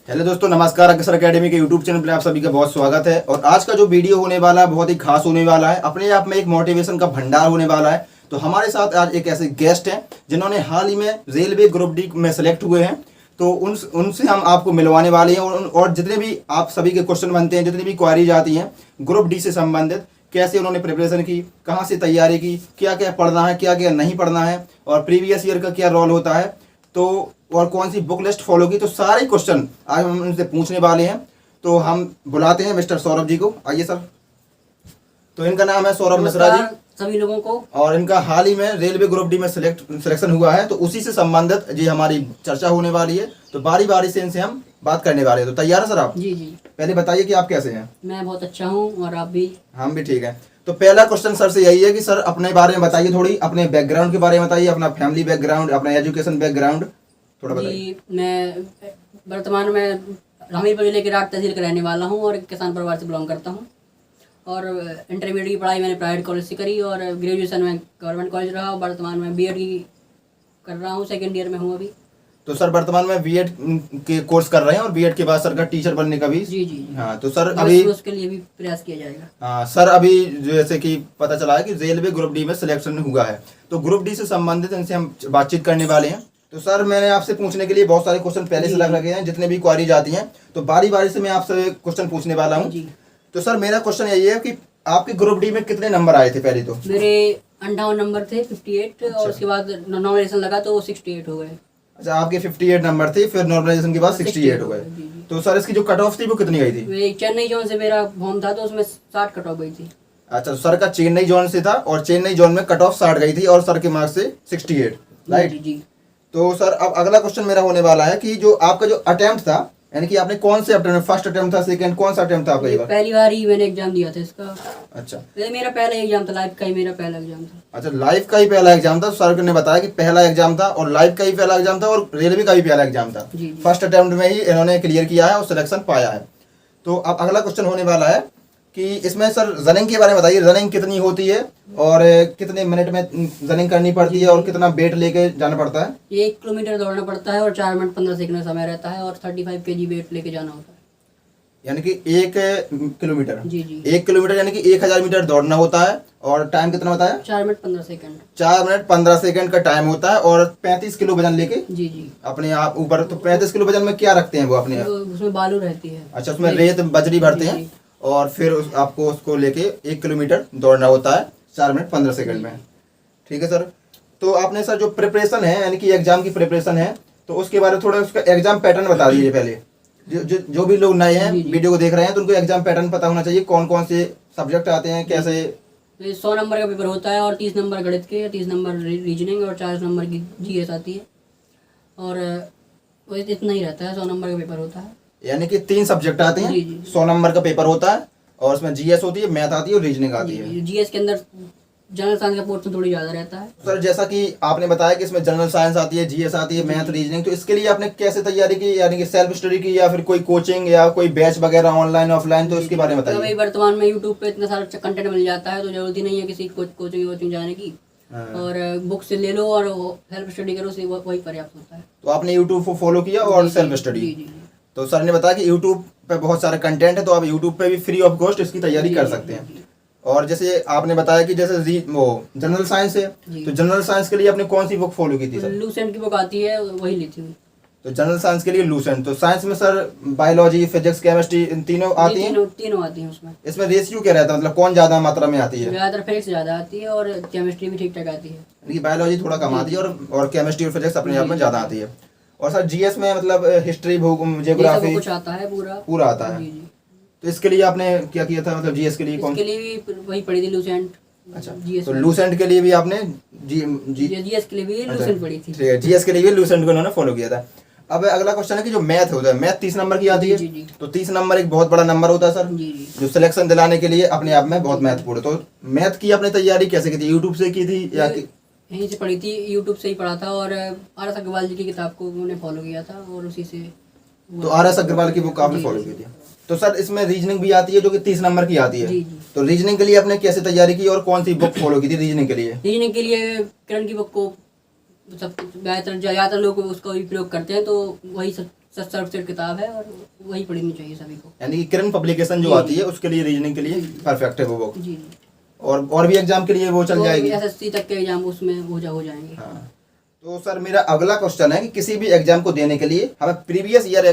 Hello दोस्तों, नमस्कार। अग्रसर एकेडमी के यूट्यूब चैनल पर आप सभी का बहुत स्वागत है। और आज का जो वीडियो होने वाला है बहुत ही खास होने वाला है। अपने आप में एक मोटिवेशन का भंडार होने वाला है। तो हमारे साथ आज एक ऐसे गेस्ट हैं जिन्होंने हाल ही में रेलवे ग्रुप डी में सेलेक्ट हुए हैं। तो उनसे हम आपको मिलवाने वाले हैं और जितने भी आप सभी के क्वेश्चन बनते हैं, जितनी भी क्वारीज आती हैं ग्रुप डी से संबंधित, कैसे उन्होंने प्रिपरेशन की, कहाँ से तैयारी की, क्या क्या पढ़ना है, क्या क्या नहीं पढ़ना है, और प्रीवियस ईयर का क्या रोल होता है, तो और कौन सी बुक लिस्ट फॉलो की, तो सारे क्वेश्चन आज हम उनसे पूछने वाले हैं। तो हम बुलाते हैं मिस्टर सौरभ जी को। आइए सर। तो इनका नाम है सौरभ मिश्रा जी सभी लोगों को, और इनका हाल ही में रेलवे ग्रुप डी में सिलेक्शन हुआ है। तो उसी से संबंधित जी हमारी चर्चा होने वाली है। तो बारी बारी से इनसे हम बात करने वाले हैं। तो तैयार है सर आप? जी जी। पहले बताइए कि आप कैसे हैं? मैं बहुत अच्छा हूँ और आप भी? हम भी ठीक हैं। तो पहला क्वेश्चन सर से यही है कि सर अपने बारे में बताइए, थोड़ी अपने बैकग्राउंड के बारे में बताइए, अपना फैमिली बैकग्राउंड, अपना एजुकेशन बैकग्राउंड थोड़ा बताइए। मैं वर्तमान में हमीरपुर जिले के राठ तहसील का रहने वाला हूँ और किसान परिवार से बिलोंग करता हूँ। और इंटरमीडिएट की पढ़ाई मैंने प्राइवेट कॉलेज से करी और ग्रेजुएशन में गवर्नमेंट कॉलेज रहा। वर्तमान में बीएड की कर रहा हूँ, सेकेंड ईयर में हूँ अभी। तो सर वर्तमान में बीएड के कोर्स कर रहे हैं और बीएड के बाद सर का टीचर बनने का भी? जी जी। हाँ, तो सर अभी उसके लिए भी प्रयास किया जाएगा। हाँ सर, अभी जैसे कि पता चला है कि रेलवे ग्रुप डी में सिलेक्शन हुआ है, तो ग्रुप डी से संबंधित इनसे हम बातचीत करने वाले हैं। तो सर मैंने आपसे पूछने के लिए बहुत सारे क्वेश्चन पहले से लग रखे हैं, जितने भी क्वारीज आती हैं, तो बारी बारी से मैं आपसे क्वेश्चन पूछने वाला हूँ। तो सर मेरा क्वेश्चन यही है कि आपके ग्रुप डी में कितने नंबर आए थे? पहले तो मेरे 58 नंबर थे, 58। अच्छा। और उसके बाद नॉमिनेशन लगा तो 68 हो गए। अच्छा, आपके 58 नंबर थे, फिर नॉर्मलाइजेशन के बाद 68 हो गए। तो सर इसकी जो कट ऑफ थी वो कितनी गई थी? चेन्नई जोन से मेरा होम था तो उसमें 60 कट ऑफ गई थी। अच्छा, तो सर का चेन्नई जोन से था और चेन्नई जोन में कट ऑफ 60 गई थी और सर के मार्क्स से 68, राइट? जी जी। तो सर अब अगला क्वेश्चन मेरा होने वाला है कि जो आपका जो अटेम्प्ट था, यानी कि आपने कौन से अटेम्प्ट, फर्स्ट अटेम्प्ट था, सेकंड, कौन सा अटेम्प्ट था आपका? ये पहली बार ही मैंने एग्जाम दिया था इसका। अच्छा, ये मेरा पहला एग्जाम था, लाइफ का ही मेरा पहला एग्जाम था। अच्छा, लाइफ का ही पहला एग्जाम था। सर ने बताया कि पहला एग्जाम था और लाइफ का ही पहला एग्जाम था और रेलवे का भी पहला एग्जाम था। फर्स्ट अटेम्प्ट में ही इन्होंने क्लियर किया है और सिलेक्शन पाया है। तो अब अगला क्वेश्चन होने वाला है कि इसमें सर रनिंग के बारे में बताइए। रनिंग कितनी होती है और कितने मिनट में रनिंग करनी पड़ती है और कितना वेट लेके जाना पड़ता है? 1 किलोमीटर दौड़ना पड़ता है और 4 मिनट 15 सेकंड का समय रहता है और 35 kg वेट लेके जाना होता है। यानी कि 1 किलोमीटर? जी जी। 1 किलोमीटर यानी कि 1000 मीटर दौड़ना होता है। और टाइम कितना बताया? 4 मिनट 15 सेकंड। 4 मिनट 15 सेकंड का टाइम होता है और 35 किलो वजन लेके जी जी अपने आप ऊपर। तो 35 किलो वजन में क्या रखते हैं वो अपने? उसमें बालू रहती है। अच्छा, उसमें रेत बजरी भरते हैं और फिर आपको उसको लेके 1 किलोमीटर दौड़ना होता है 4 मिनट 15 सेकंड में। ठीक है सर। तो आपने सर जो प्रिपरेशन है, यानी कि एग्जाम की प्रिपरेशन है, तो उसके बारे में थोड़ा उसका एग्जाम पैटर्न बता दीजिए पहले। जो भी लोग नए हैं, वीडियो को देख रहे हैं, तो उनको एग्जाम पैटर्न पता होना चाहिए, कौन कौन से सब्जेक्ट आते हैं, कैसे। 100 नंबर का पेपर होता है और 30 नंबर गणित के, 30 नंबर रीजनिंग और 40 नंबर की जीएस आती है। और वो इतना ही रहता है, 100 नंबर का पेपर होता है। यानी कि 3 सब्जेक्ट आते हैं, 100 नंबर का पेपर होता है और उसमें जीएस होती है, मैथ आती है और रीजनिंग आती है। जीएस के अंदर जनरल साइंस का पोर्शन थोड़ी ज्यादा रहता है। सर जैसा कि आपने बताया कि इसमें जनरल साइंस आती है, जीएस आती है, मैथ, रीजनिंग, तो इसके लिए आपने कैसे तैयारी की? यानी कि सेल्फ स्टडी की या फिर कोई कोचिंग या कोई बैच वगैरह ऑनलाइन ऑफलाइन, तो इसके बारे में बताइए। वर्तमान में यूट्यूब पे इतना सारा कंटेंट मिल जाता है तो जरूरत नहीं है किसी कोचिंग जाने की। और बुक से ले लो और सेल्फ स्टडी करो, वही पर्याप्त होता है। तो आपने यूट्यूब को फॉलो किया और सेल्फ स्टडी? तो सर ने बताया कि यूट्यूब पे बहुत सारे कंटेंट है, तो आप यूट्यूब पे भी फ्री ऑफ कॉस्ट इसकी तैयारी कर सकते हैं। और जैसे आपने बताया कि जैसे वो जनरल साइंस है, तो जनरल साइंस के लिए आपने कौन सी बुक फॉलो की थी सर? लूसेंट की बुक आती है, वही ली थी। तो जनरल साइंस के लिए लूसेंट। तो साइंस में सर बायोलॉजी, फिजिक्स, केमिस्ट्री, इन तीनों आती हैं? तीनों आती हैं उसमें। इसमें रेशियो क्या रहता है, मतलब कौन ज्यादा मात्रा में आती है? ज्यादातर फिजिक्स ज्यादा आती है और केमिस्ट्री भी ठीक ठाक आती है। यानी बायोलॉजी थोड़ा कम आती है और केमिस्ट्री और फिजिक्स अपने आप में ज्यादा आती है। और सर जीएस में मतलब हिस्ट्री, जियोग्राफी कुछ आता है, पूरा आता है। तो इसके लिए आपने क्या किया था, मतलब जीएस के लिए कौन? इसके लिए भी वही पढ़ी थी, लूसेंट। अच्छा, तो लूसेंट के लिए भी आपने जीएस के लिए भी लूसेंट पढ़ी थी। ठीक है, जीएस के लिए भी लूसेंट को उन्होंने फॉलो किया था। अब अगला क्वेश्चन है कि जो मैथ होता है, मैथ 30 नंबर की आती है। तो 30 नंबर एक बहुत बड़ा नंबर होता है सर, जो सिलेक्शन दिलाने के लिए अपने आप में बहुत महत्वपूर्ण। तो मैथ की आपने तैयारी कैसे की थी? यूट्यूब से की थी या यहीं से पढ़ी थी? यूट्यूब से ही पढ़ा था और आर एस अग्रवाल जी की किताब को उन्होंने फॉलो किया था और उसी से। तो आर एस अग्रवाल की बुक आपने फॉलो की थी। तो सर इसमें रीजनिंग भी आती है जो कि 30 नंबर की आती है। तो रीजनिंग के लिए आपने कैसे तैयारी की और कौन सी बुक फॉलो की थी रीजनिंग के लिए? रीजनिंग के लिए किरण की बुक को सब ज्यादातर लोग उसका भी प्रयोग करते हैं, तो वही सर्वश्रेष्ठ किताब है और वही पढ़नी चाहिए सभी को। यानी कि किरण पब्लिकेशन जो जी, आती है उसके लिए रीजनिंग के लिए परफेक्ट है वो बुक। जी जी। और भी एग्जाम के लिए वो चल जाएगी। SSC तक के एग्जाम उसमें हो जाएंगे। हाँ। तो सर मेरा अगला क्वेश्चन है कि किसी भी एग्जाम को देने के लिए हमें प्रीवियस ईयर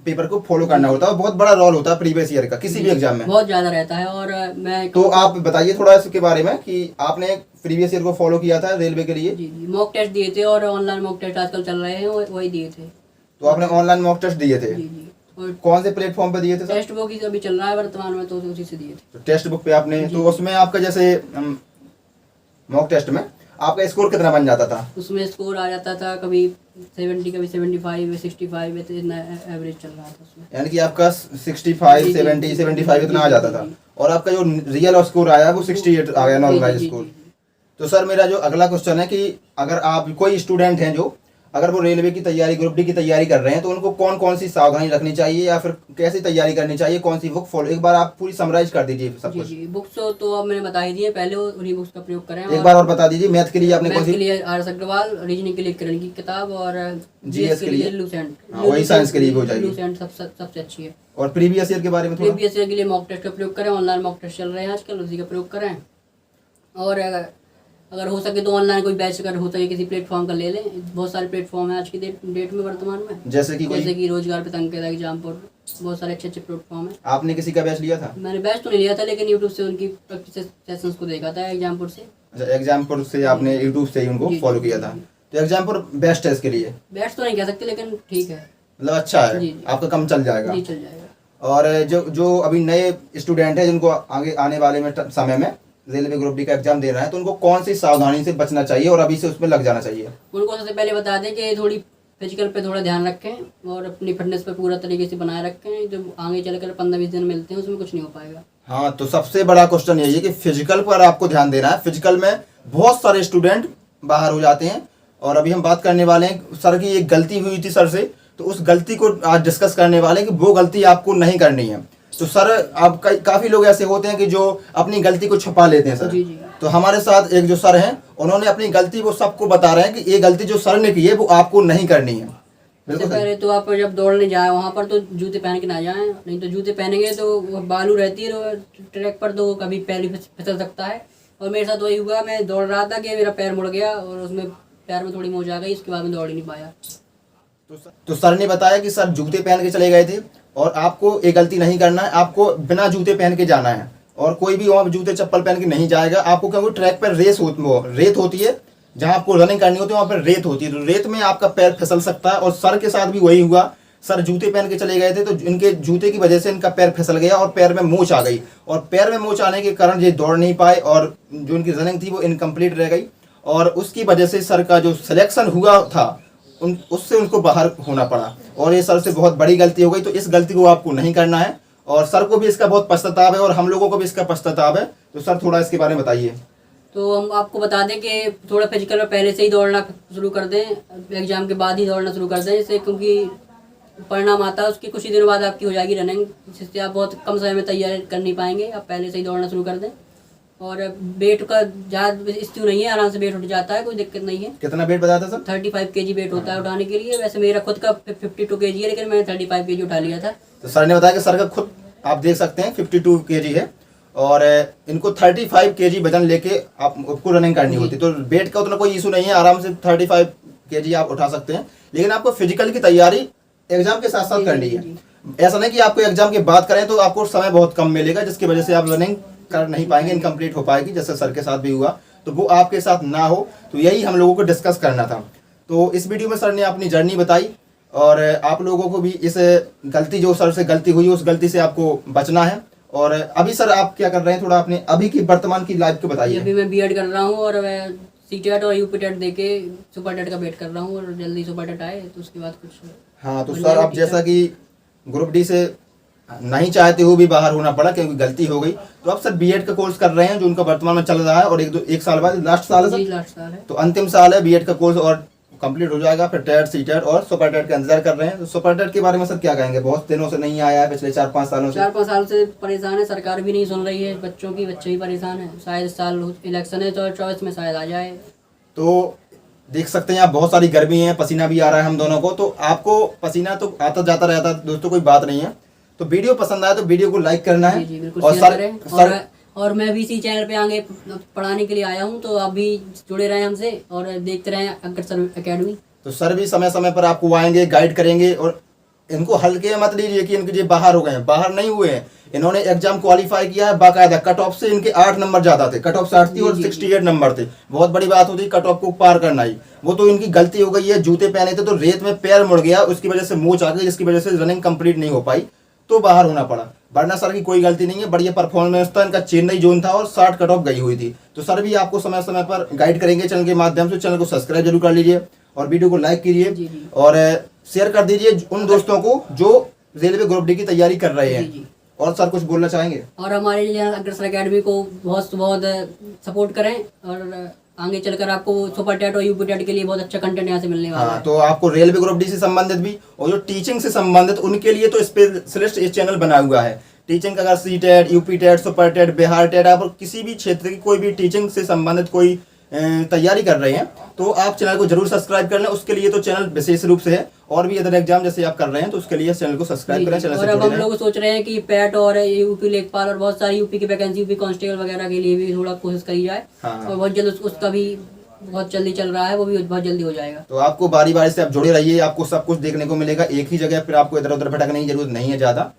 पेपर को फॉलो करना होता है, बहुत बड़ा रोल होता है प्रीवियस ईयर का किसी भी एग्जाम में। बहुत ज़्यादा रहता है। और मैं तो आप बताइए थोड़ा इसके बारे में कि आपने प्रीवियस ईयर को फॉलो किया था रेलवे के लिए। जी जी, मॉक टेस्ट दिए थे और ऑनलाइन मॉक टेस्ट आजकल चल रहे हैं, वही दिए थे। तो आपने ऑनलाइन मॉक टेस्ट दिए थे? जी जी। और कौन से प्लेटफॉर्म पे दिए थे सर? टेस्ट बुक ही अभी चल रहा है वर्तमान में, तो उसी से दिए थे। तो टेस्ट बुक पे आपने, तो उसमें आपका जैसे मॉक टेस्ट में आपका स्कोर कितना बन जाता था? उसमें स्कोर आ जाता था कभी 70, कभी 75, 65, इतना एवरेज चल रहा था उसमें। यानी कि आपका 65, 70, 75 इतना आ जाता था। और आपका जो रियल स्कोर आया वो 68 आ गया नॉर्मलाइज स्कोर। तो सर मेरा जो अगला क्वेश्चन है कि अगर आप कोई स्टूडेंट हैं जो अगर वो रेलवे की तैयारी, ग्रुप डी की तैयारी कर रहे हैं, तो उनको कौन कौन सी सावधानी रखनी चाहिए या फिर कैसी तैयारी करनी चाहिए, कौन सी बुक फॉलो, एक बार आप पूरी समराइज कर दीजिए सब जी कुछ। जी, बुक्स तो अब मैंने बता ही दी है, पहले उन्हीं बुक्स का प्रयोग करें। एक बार और बता दीजिए। मैथ के लिए आपने कौन मैथ के सी? लिए RS अग्रवाल, रीजनिंग के लिए किरण की किताब, और GS के लिए लूसेंट। हाँ, वही साइंस के लिए हो जाएगी। लूसेंट सबसे अच्छी है। और प्रीवियस ईयर के बारे में थोड़ा? प्रीवियस ईयर के लिए मॉक टेस्ट का प्रयोग करें, ऑनलाइन मॉक टेस्ट चल रहे हैं आजकल, उसी का प्रयोग करें। और अगर हो सके तो ऑनलाइन कोई बैच अगर हो सके किसी प्लेटफॉर्म का ले लें। बहुत सारे प्लेटफॉर्म है आज की डेट में वर्तमान में, जैसे कि रोजगार पे संकेत एग्जामपुर, बहुत सारे अच्छे प्लेटफॉर्म है। आपने किसी का बैच लिया था? मैंने बैच तो नहीं लिया था, लेकिन यूट्यूब से उनकी प्रैक्टिस सेशंस को देखा था एग्जामपुर से। अच्छा, एग्जामपुर से आपने यूट्यूब से ही उनको फॉलो किया था। तो एग्जामपुर बेस्ट है इसके लिए? बैच तो नहीं कह सकते, लेकिन ठीक है, मतलब अच्छा है। जी, जी। आपका कम चल जाएगा? जी चल जाएगा। और जो अभी नए स्टूडेंट हैं जिनको आगे आने वाले में समय में रेलवे ग्रुप डी का एग्जाम दे रहे हैं, तो उनको कौन सी सावधानी से बचना चाहिए और अभी से उसमें लग जाना चाहिए? उनको सबसे पहले बता दें कि थोड़ी फिजिकल पे थोड़ा ध्यान रखें और अपनी फिटनेस पे पूरा तरीके से बनाए रखें। जो आगे चलकर 15-20 दिन मिलते हैं उसमें कुछ नहीं हो पाएगा। हाँ, तो सबसे बड़ा क्वेश्चन यही है कि फिजिकल पर आपको ध्यान देना है। फिजिकल में बहुत सारे स्टूडेंट बाहर हो जाते हैं और अभी हम बात करने वाले हैं सर की एक गलती हुई थी सर से, तो उस गलती को आज डिस्कस करने वाले हैं कि वो गलती आपको नहीं करनी है। तो सर आप काफ़ी लोग ऐसे होते हैं कि जो अपनी गलती को छुपा लेते हैं सर। जी जी। तो हमारे साथ एक जो सर हैं उन्होंने अपनी गलती वो सबको बता रहे हैं कि ये गलती जो सर ने की है वो आपको नहीं करनी है। सबसे पहले तो आप जब दौड़ने जाए वहाँ पर तो जूते पहन के ना जाएं, नहीं तो जूते पहनेंगे तो वो बालू रहती है ट्रैक पर, तो कभी पैर भी फिसल सकता है। और मेरे साथ वही हुआ, मैं दौड़ रहा था कि मेरा पैर मुड़ गया और उसमें पैर में थोड़ी मोच आ गई, इसके बाद में दौड़ ही नहीं पाया। तो सर ने बताया कि सर जूते पहन के चले गए थे और आपको ये गलती नहीं करना है, आपको बिना जूते पहन के जाना है और कोई भी वहाँ जूते चप्पल पहन के नहीं जाएगा आपको, क्योंकि ट्रैक पर रेत होती है, जहाँ आपको रनिंग करनी होती है वहाँ पर रेत होती है, तो रेत में आपका पैर फिसल सकता है। और सर के साथ भी वही हुआ, सर जूते पहन के चले गए थे तो इनके जूते की वजह से इनका पैर फिसल गया और पैर में मोच आ गई, और पैर में मोच आने के कारण ये दौड़ नहीं पाए और जो इनकी रनिंग थी वो इनकम्प्लीट रह गई, और उसकी वजह से सर का जो सिलेक्शन हुआ था उससे उनको बाहर होना पड़ा, और ये सर से बहुत बड़ी गलती हो गई। तो इस गलती को आपको नहीं करना है और सर को भी इसका बहुत पश्चाताप है और हम लोगों को भी इसका पश्चाताप है। तो सर थोड़ा इसके बारे में बताइए। तो हम आपको बता दें कि थोड़ा फिजिकल में पहले से ही दौड़ना शुरू कर दें, एग्जाम के बाद ही दौड़ना शुरू कर दें, जिससे क्योंकि परिणाम आता है उसकी कुछ ही दिनों बाद आपकी हो जाएगी रनिंग, जिससे आप बहुत कम समय में तैयारी कर नहीं पाएंगे। आप पहले से ही दौड़ना शुरू कर दें। और वेट का ज़्यादा इश्यू नहीं है, आराम से वेट उठ जाता है, कोई दिक्कत नहीं है। कितना वेट बताया था सर? 35 kg वेट होता है उठाने के लिए। वैसे मेरा खुद का 52 kg है, लेकिन मैंने 35 kg उठा लिया था। तो सर ने बताया कि सर का खुद आप देख सकते हैं 52 kg है और इनको 35 kg वजन लेके आपको रनिंग करनी होती है, तो वेट का उतना कोई इशू नहीं है, आराम से 35 kg आप उठा सकते हैं। लेकिन आपको फिजिकल की तैयारी एग्जाम के साथ साथ करनी है। ऐसा नहीं कि आपको एग्जाम की बात करें तो आपको समय बहुत कम मिलेगा, जिसकी वजह से आप रनिंग कर नहीं पाएंगे, इनकम्प्लीट हो पाएगी, जैसे सर के साथ भी हुआ, तो वो आपके साथ ना हो। तो यही हम लोगों को डिस्कस करना था। तो इस वीडियो में सर ने अपनी जर्नी बताई और आप लोगों को भी इस गलती, जो सर से गलती हुई उस गलती से आपको बचना है। और अभी सर आप क्या कर रहे हैं, थोड़ा अपने अभी की वर्तमान की लाइफ को बताइए। अभी मैं बीएड कर रहा हूँ और मैं सीटेट और यूपीटेट देके सुपर टेट का वेट कर रहा हूँ, और जल्दी सुपर टेट आए तो उसके बाद कुछ। हाँ, तो सर आप जैसा कि ग्रुप डी से नहीं चाहते हो भी बाहर होना पड़ा क्योंकि गलती हो गई, तो आप सर बीएड का कोर्स कर रहे हैं जो उनका वर्तमान में चल रहा है, और एक साल बाद लास्ट साल है सर? जी लास्ट साल है। तो अंतिम साल है बीएड का कोर्स और कंप्लीट हो जाएगा, फिर टेट, सीटेट और सुपर टेट का इंतजार कर रहे हैं। तो सुपर टेट के बारे में सर क्या कहेंगे? बहुत दिनों से नहीं आया है, पिछले 4-5 सालों से। 4-5 साल से परेशान है, सरकार भी नहीं सुन रही है, बच्चे भी परेशान है। शायद इस साल इलेक्शन है तो 24 में शायद आ जाए। तो देख सकते हैं आप, बहुत सारी गर्मी है, पसीना भी आ रहा है हम दोनों को, तो आपको पसीना तो आता जाता रहता है दोस्तों, कोई बात नहीं है। तो वीडियो पसंद आया तो वीडियो को लाइक करना है। जी जी बिल्कुल, और शेयर करें। और मैं भी इसी चैनल पे आगे पढ़ाने के लिए आया हूँ, तो आप भी जुड़े रहें हमसे और देखते रहें अग्रसर एकेडमी। तो सर भी समय समय पर आपको आएंगे, गाइड करेंगे। और इनको हल्के मत लीजिए कि इनके ये बाहर हो गए हैं, बाहर नहीं हुए हैं। इन्होंने एग्जाम क्वालिफाई किया है बाकायदा, कट ऑफ से इनके 8 नंबर ज्यादा थे, कट ऑफ से 8 थी और 68 नंबर थे। बहुत बड़ी बात होती है कट ऑफ को पार करना ही। वो तो इनकी गलती हो गई है, जूते पहने थे तो रेत में पैर मुड़ गया, उसकी वजह से मोच आ गई, जिसकी वजह से रनिंग कंप्लीट नहीं हो पाई, तो बाहर होना पड़ा। वरना सर की कोई गलती नहीं है, बढ़िया परफॉर्मेंस था इनका, चेन्नई जोन था और 60 कट ऑफ गई हुई थी। तो सर भी आपको समय समय पर गाइड करेंगे चैनल के माध्यम से। चैनल को सब्सक्राइब जरूर कर लीजिए और वीडियो को लाइक कीजिए और शेयर कर दीजिए उन दोस्तों को जो रेलवे ग्रुप डी की तैयारी कर रहे हैं। और सर कुछ बोलना चाहेंगे? और हमारे लिए अग्रसर एकेडमी को बहुत बहुत सपोर्ट करें और आगे चलकर आपको सुपर टेट और यूपी टेट के लिए बहुत अच्छा कंटेंट यहाँ से मिलने वाला है। तो आपको रेलवे ग्रुप डी से संबंधित भी और जो टीचिंग से संबंधित उनके लिए तो स्पेशलिस्ट ये चैनल बना हुआ है। टीचिंग अगर C TET, UP TET, super TET, Bihar TET, आप किसी भी क्षेत्र की कोई भी टीचिंग से संबंधित कोई तैयारी कर रहे हैं तो आप चैनल को जरूर सब्सक्राइब कर लें। उसके लिए तो चैनल विशेष रूप से है, और भी अदर एग्जाम जैसे आप कर रहे हैं तो उसके लिए चैनल को सब्सक्राइब करें। चैनल और अब हम लोग सोच रहे हैं कि पैट और यूपी लेखपाल और बहुत सारी यूपी की वैकेंसी, यूपी कांस्टेबल वगैरह के लिए भी थोड़ा कोशिश करी जाए। और बहुत जल्द उसका भी बहुत जल्दी चल रहा है, वो भी बहुत जल्दी हो जाएगा। तो आपको बारी बारी से आप जुड़े रहिए, आपको सब कुछ देखने को मिलेगा एक ही जगह, फिर आपको इधर उधर भटकने की जरूरत नहीं है ज़्यादा।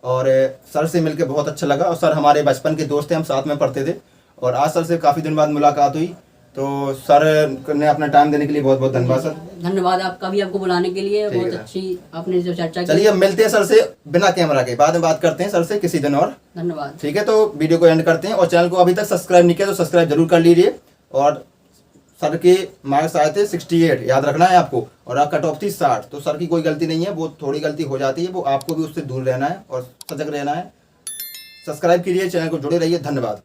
और सर से मिलकर बहुत अच्छा लगा, और सर हमारे बचपन के दोस्त थे, हम साथ में पढ़ते थे, और आज सर से काफ़ी दिन बाद मुलाकात हुई। तो सर ने अपना टाइम देने के लिए बहुत बहुत धन्यवाद सर। धन्यवाद आपका भी, आपको बुलाने के लिए। बहुत अच्छी आपने जो चर्चा की। चलिए अब मिलते हैं सर से बिना कैमरा के, बाद में बात करते हैं सर से किसी दिन और। धन्यवाद। ठीक है, तो वीडियो को एंड करते हैं। और चैनल को अभी तक सब्सक्राइब नहीं किया तो सब्सक्राइब जरूर कर लीजिए। और सर के मार्क्स आए थे 68, याद रखना है आपको, और आप कट ऑफ थी 60। तो सर की कोई गलती नहीं है, वो थोड़ी गलती हो जाती है, वो आपको भी उससे दूर रहना है और सजग रहना है। सब्सक्राइब कीजिए, चैनल को जुड़े रहिए। धन्यवाद।